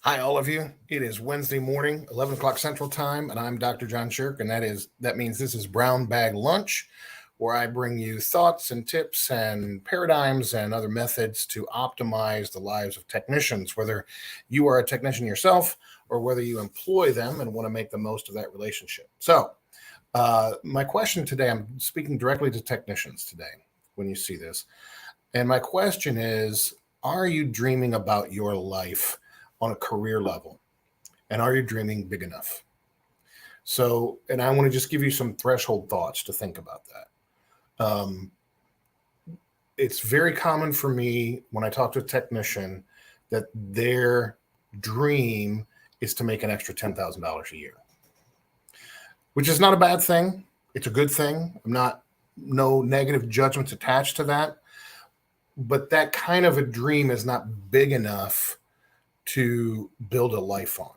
Hi, all of you. It is Wednesday morning, 11 o'clock Central Time, and I'm Dr. John Sherk, and that means this is Brown Bag Lunch, where I bring you thoughts and tips and paradigms and other methods to optimize the lives of technicians, whether you are a technician yourself or whether you employ them and want to make the most of that relationship. My question today, I'm speaking directly to technicians today when you see this, and my question is, are you dreaming about your life on a career level? And are you dreaming big enough? And I want to just give you some threshold thoughts to think about that. It's very common for me when I talk to a technician that their dream is to make an extra $10,000 a year, which is not a bad thing. It's a good thing. No negative judgments attached to that. But that kind of a dream is not big enough to build a life on.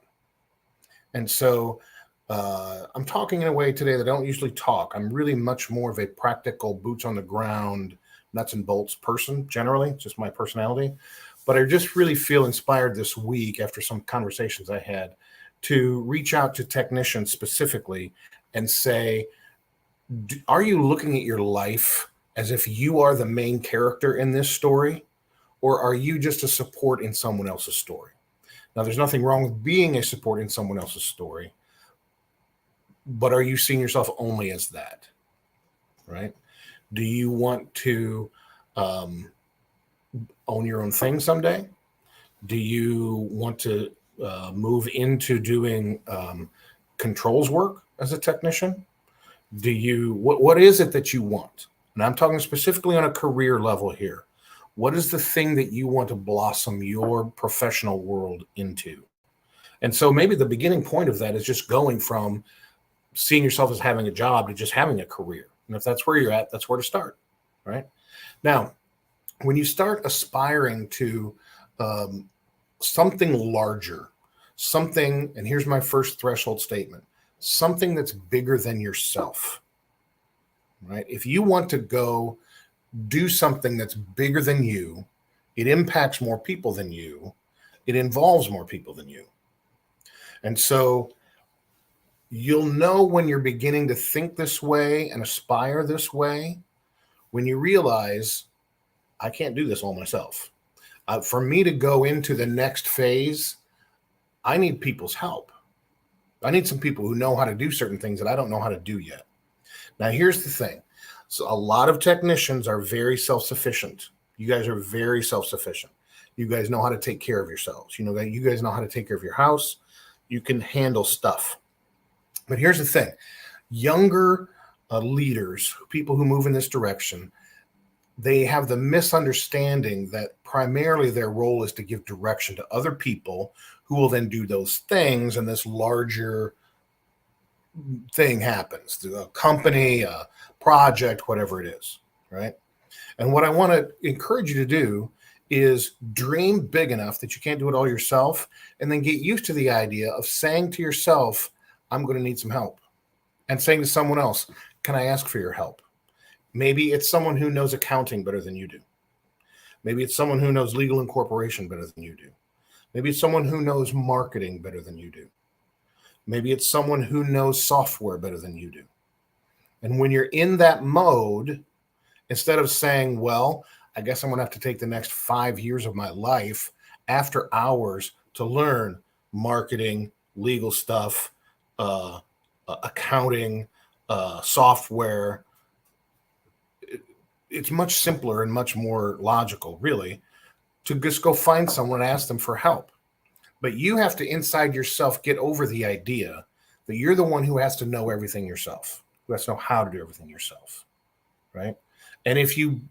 And so I'm talking in a way today that I don't usually talk. I'm really much more of a practical, boots on the ground, nuts and bolts person, generally, just my personality. But I just really feel inspired this week after some conversations I had to reach out to technicians specifically and say, are you looking at your life as if you are the main character in this story, or are you just a support in someone else's story? Now, there's nothing wrong with being a support in someone else's story, but are you seeing yourself only as that, right? Do you want to own your own thing someday? Do you want to move into doing controls work as a technician? What is it that you want? And I'm talking specifically on a career level here. What is the thing that you want to blossom your professional world into? And so maybe the beginning point of that is just going from seeing yourself as having a job to just having a career. And if that's where you're at, that's where to start, right? Now, when you start aspiring to something larger, and here's my first threshold statement, something that's bigger than yourself, right? If you want to go do something that's bigger than you, it impacts more people than you, it involves more people than you. And so you'll know when you're beginning to think this way and aspire this way when you realize, I can't do this all myself. For me to go into the next phase, I need people's help. I need some people who know how to do certain things that I don't know how to do yet. Now, here's the thing. So a lot of technicians are very self-sufficient. You guys are very self-sufficient. You guys know how to take care of yourselves. You guys know how to take care of your house. You can handle stuff. But here's the thing. Younger leaders, people who move in this direction, they have the misunderstanding that primarily their role is to give direction to other people who will then do those things, and this larger thing happens, a company, a project, whatever it is, right? And what I want to encourage you to do is dream big enough that you can't do it all yourself, and then get used to the idea of saying to yourself, I'm going to need some help, and saying to someone else, can I ask for your help? Maybe it's someone who knows accounting better than you do. Maybe it's someone who knows legal incorporation better than you do. Maybe it's someone who knows marketing better than you do. Maybe it's someone who knows software better than you do. And when you're in that mode, instead of saying, well, I guess I'm going to have to take the next 5 years of my life after hours to learn marketing, legal stuff, accounting, software, it's much simpler and much more logical, really, to just go find someone and ask them for help. But you have to, inside yourself, get over the idea that you're the one who has to know everything yourself, who has to know how to do everything yourself, right? And if you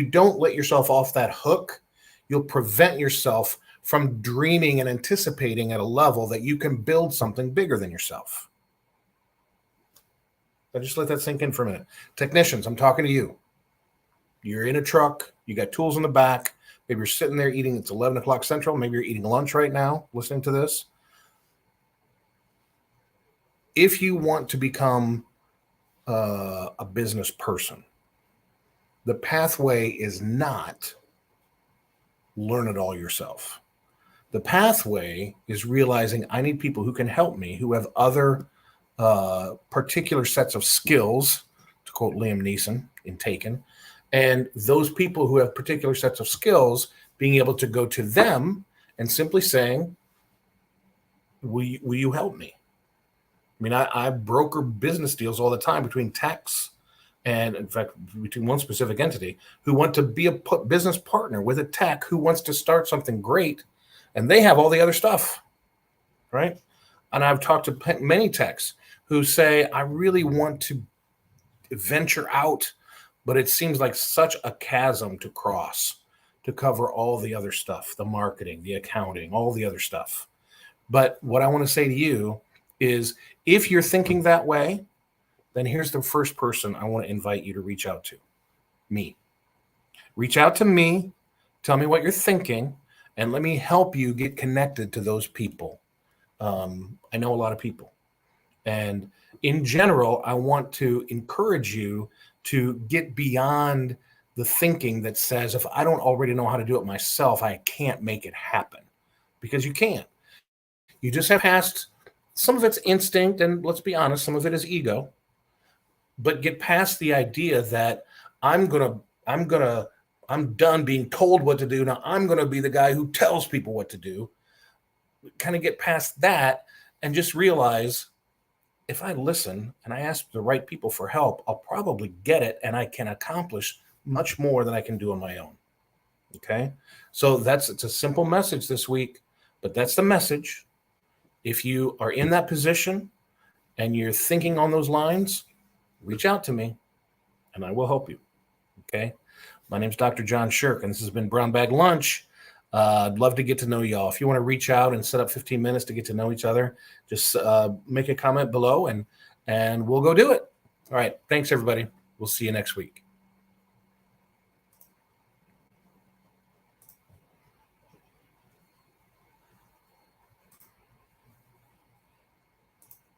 don't let yourself off that hook, you'll prevent yourself from dreaming and anticipating at a level that you can build something bigger than yourself. So just let that sink in for a minute. Technicians, I'm talking to you. You're in a truck, you got tools in the back, maybe you're sitting there eating, it's 11 o'clock Central, maybe you're eating lunch right now, listening to this. If you want to become a business person, the pathway is not learn it all yourself. The pathway is realizing I need people who can help me, who have other particular sets of skills, to quote Liam Neeson in Taken, and those people who have particular sets of skills, being able to go to them and simply saying, will you help me? I mean, I broker business deals all the time between techs and, in fact, between one specific entity who want to be a business partner with a tech who wants to start something great, and they have all the other stuff, right? And I've talked to many techs who say, I really want to venture out, but it seems like such a chasm to cross to cover all the other stuff, the marketing, the accounting, all the other stuff. But what I want to say to you is, if you're thinking that way, then here's the first person I want to invite you to reach out to: me. Reach out to me, tell me what you're thinking, and let me help you get connected to those people. I know a lot of people. And in general, I want to encourage you to get beyond the thinking that says, if I don't already know how to do it myself, I can't make it happen. Because you can't. You just have past, some of it's instinct, and let's be honest, some of it is ego. But get past the idea that I'm done being told what to do. Now I'm gonna be the guy who tells people what to do. Kind of get past that and just realize, if I listen and I ask the right people for help, I'll probably get it, and I can accomplish much more than I can do on my own. Okay. So it's a simple message this week, but that's the message. If you are in that position and you're thinking on those lines, reach out to me and I will help you. Okay. My name's Dr. John Sherk, and this has been Brown Bag Lunch. I'd love to get to know y'all. If you want to reach out and set up 15 minutes to get to know each other, just make a comment below and we'll go do it. All right. Thanks, everybody. We'll see you next week.